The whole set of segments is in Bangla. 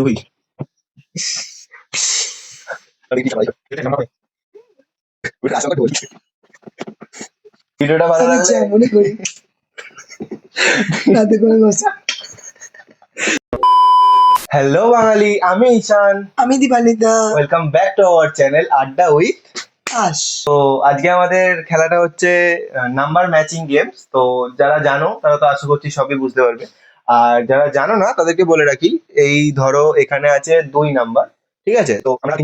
দুই। ভিডিওটা ভালো লাগলে মনে করি রাতে করে বসে। হ্যালো বাঙালি, আমি ঈশান। আমি Dipanwita. Welcome back to our channel আড্ডা উইথ আস। তো আজকে আমাদের খেলাটা হচ্ছে নাম্বার ম্যাচিং গেমস। তো যারা জানো তারা তো আশা করছি সবই বুঝতে পারবে, আর যারা জানো না তাদেরকে বলে রাখি। এই ধরো এখানে আছে 2 নাম্বার, ঠিক আছে? তো আমরা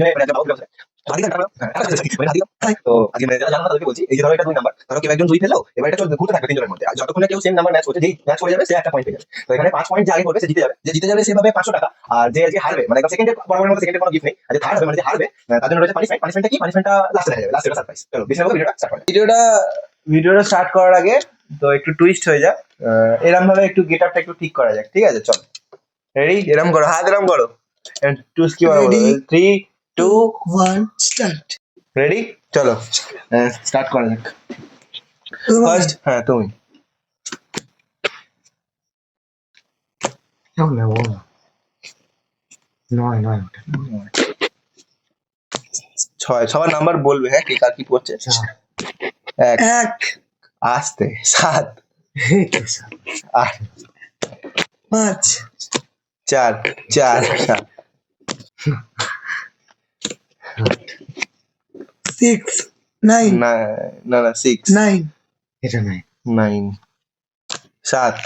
তো আজকে যারা জানো না তাদেরকে বলছি, এই যে ধরো এটা 2 নাম্বার, ধরো কেউ একজন 2 ফেললো, এবার এটা চলবে, ঘুরতে থাকবে 3 জনের মধ্যে, আর যতক্ষণ না কেউ সেম নাম্বার ম্যাচ করছে, যেই ম্যাচ করে যাবে সে একটা পয়েন্ট পেয়ে যাবে। তো এখানে 5 পয়েন্ট যে আগে করবে সে জিতে যাবে, যে জিতে যাবে সেভাবে 500 টাকা। আর যে আজকে হারবে, মানে একদম সেকেন্ডের বরাবরের মধ্যে সেকেন্ডের কোনো গিফট নেই, আর যে থার্ড হবে মানে যে হারবে তার জন্য রয়েছে পানিশমেন্ট। পানিশমেন্টটা কি? পানিশমেন্টটা লাস্টে দেখা যাবে, লাস্টে ওটা সারপ্রাইজ। চলো বেশি না ভিডিওটা স্টার্ট করি। ভিডিওটা স্টার্ট করার আগে তো একটু টুইস্ট হয়ে যাক, এরকম ভাবে একটু গেট আপটা একটু ঠিক করা যাক, ঠিক আছে? চলো রেডি, এরম করো, হাত এরম করো, টুইস্ট কি বলো? Ready? 3 2 1 স্টার্ট। রেডি, চলো স্টার্ট করা যাক। ফার্স্ট হ্যাঁ তুমি। ছয়, সবার নাম্বার বলবে, হ্যাঁ, কে কার কি পড়ছে। 1 এক আস্তে, 7 8 5 4 4 7 6 9 না না না 6 9 এটা নাই 9 7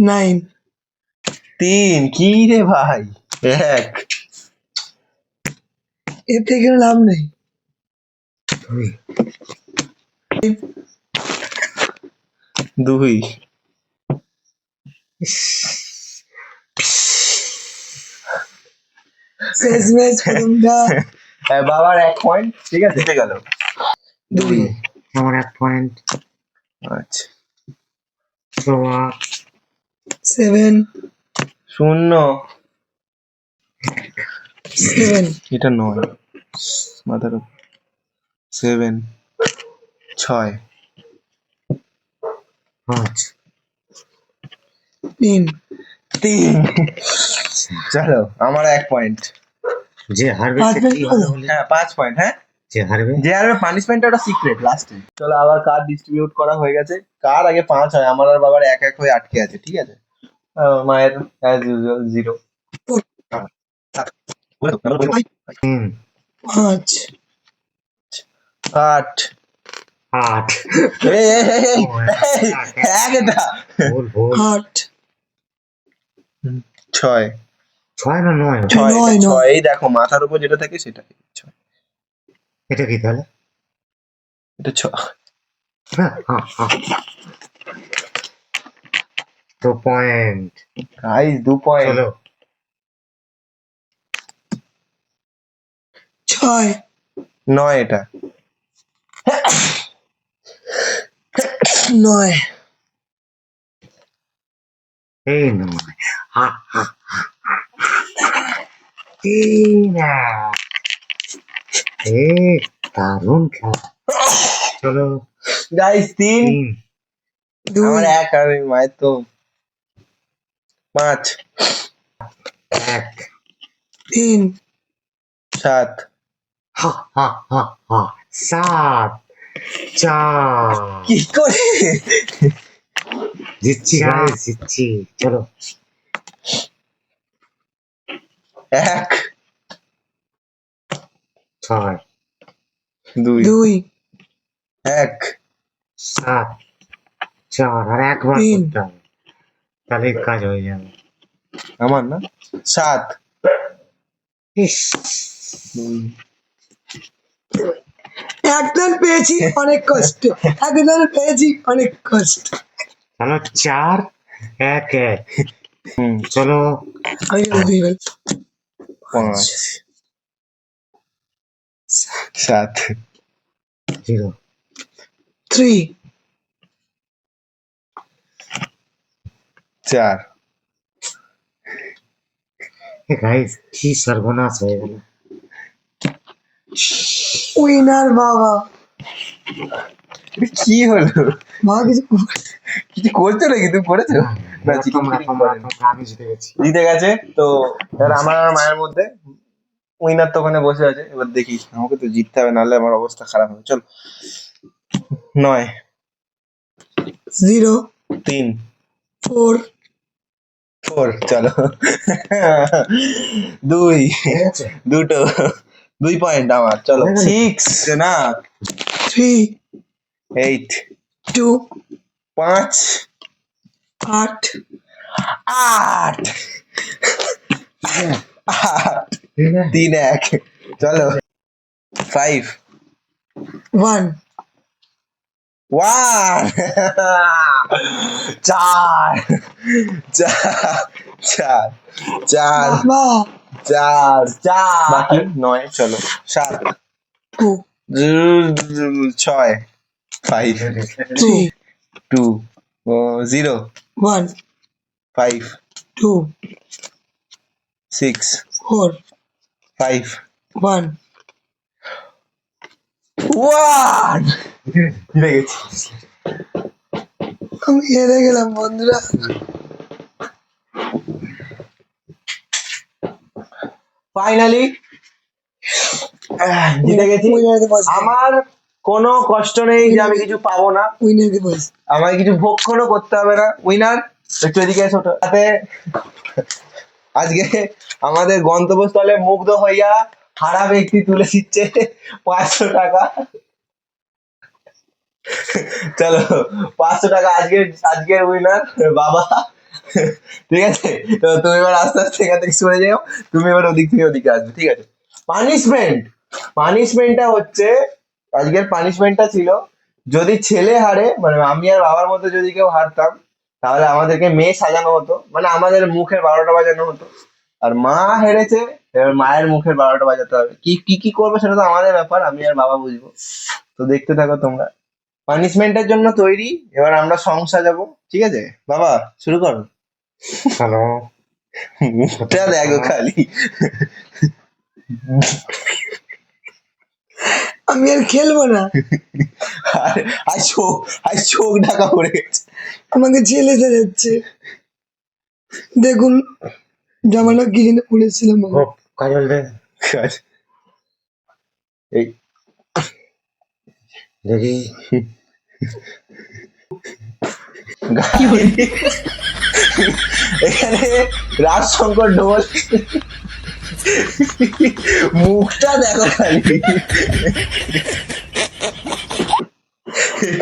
9 3 কি রে ভাই, 1 এর থেকে লাভ নেই। 2 শেষ ম্যাচ প্রথমটা। বাবার 1 পয়েন্ট, ঠিক আছে, জিতে গেল। 2 আমার 1 পয়েন্ট। আচ্ছা 7 0 7 এটা 9 মাথার 7 6 5 3 3 চলো আমার 1 পয়েন্ট। যে হারবে পাঁচ সে পয়েন্ট কি হলো? হলো? হ্যাঁ 5 পয়েন্ট। হ্যাঁ, যে হারবে যে আর পানিশমেন্টটা ওটা সিক্রেট লাস্টে। চলো আবার কার্ড ডিস্ট্রিবিউট করা হয়ে গেছে। কার আগে 5 হয়, আমার আর বাবার 1 1 হয়ে আটকে আছে, ঠিক আছে? মায়ের অ্যাজ ইউজুয়াল 0। 5 8 8 একটা ভুল ভুল 8 6 6 না 9 6 নয়, 6 এই দেখো মাথার উপর যেটা থাকে সেটা 6। এটা কি তাহলে? এটা 6। হ্যাঁ হ্যাঁ হ্যাঁ 2 পয়েন্ট। Guys 2 point. চলো 6 9 এটা 9 এই নয়। হা হা না দারুণ খেলা। চলো গাইস 3 3 আমার 2 1 আর মায়ের তো 5 1 3 7 হা হা হা হা 7 4 কি করে জিতছি গাইস জিতছি। চলো 1 6 2 2 1 7 4 আর একবার তিন। করতে হবে, তাহলে কাজ হয়ে যাবে। আমার না 7 ইস 1 পেয়েছি অনেক কষ্ট। 1 পেয়েছি অনেক কষ্ট। চলো 4 1 1 চলো আমি দুই বল 5 7 0 3 4 গাইস কি সর্বনাশ হয়ে গেল। উইনার বাবা। কি হলো? মা কিছু কিছু করছো নাকি? তুমি করেছো? না, চিকেন আমি জিতে গেছি। জিতে গেছে। তো এবার আমার আর মায়ের মধ্যে উইনার তো ওখানে বসে আছে। এবার দেখি, আমাকে তো জিততে হবে, নাহলে আমার অবস্থা খারাপ হবে। চল। 9, 0 3, 4 4, চলো। 2, ঠিক আছে? দুটো, 2 পয়েন্ট আমার। চলো। হয়ে গেল? 6 না, 3 8, 2 5, 8 8, ঠিক আছে? 3, 1, চলো। 5, 1 1, 4, 4, 4, বাবা 4, বাকি 9, চলো। 7, 2 6, 5, 3 2, 0, 1 5, 2 6, 4 5, 1 1, জিতে গেছি। আমি হেরে গেলাম বন্ধুরা। ফাইনালি জিতে গেছি। উইনারকে বস আমার কোনো কষ্ট নেই যে আমি কিছু পাবো না, উইনারকে বস আমাকে কিছু ভক্ষণও করতে হবে না। উইনার একটু এদিকে এসো তো। তাতে আজকে আমাদের গন্তব্যস্থলে মুগ্ধ হইয়া হারা ব্যক্তি তুলে দিচ্ছে 500 টাকা। চলো, 500 টাকা আজকের উইনার বাবা। ঠিক আছে, তো তুমি এবার আস্তে আস্তে এখান থেকে সরে যাও। তুমি এবার ওদিক থেকে ওদিকে আসবে, ঠিক আছে? পানিশমেন্টটা হচ্ছে, আজকের পানিশমেন্টটা ছিল, যদি ছেলে হারে, মানে আমি আর বাবার মধ্যে যদি কেউ হারতাম, তাহলে আমাদেরকে মেয়ে সাজানো হতো, মানে আমাদের মুখের 12টা বাজানো হতো। আর মা হেরেছে, এবার মায়ের মুখের 12টা বাজাতে হবে। কি করবো সেটা তো আমাদের ব্যাপার, আমি আর বাবা বুঝবো। তো দেখতে থাকো তোমরা। পানিশমেন্টের জন্য তৈরি। এবার আমরা সং সাজাবো, ঠিক আছে? বাবা, শুরু করো। চলো। মুখটা দেখো খালি। আমি আর খেলবো না। আর আর চোখ ঢাকা পড়ে গেছে। আমাকে ছেলে যাচ্ছে। দেখুন জামাটা কিনে পড়েছিলাম আমি। খুব কাজল দে। এই দেখি। এখানে রাজশঙ্কর ঢোল। মুখটা দেখো খালি।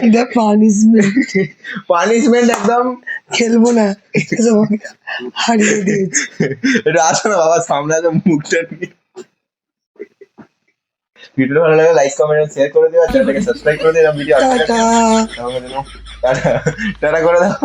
এটা পানিশমেন্ট। পানিশমেন্ট একদম। খেলবো না, এসব আমাকে হারিয়ে দিয়েছে। আসো না বাবা, সামনে আসো, মুখটা নিয়ে। ভিডিও ভালো লাগে লাইক কমেন্ট শেয়ার করে দিও, আর চ্যানেলটাকে সাবস্ক্রাইব করে দিও। Video tata. টাটা করে দাও।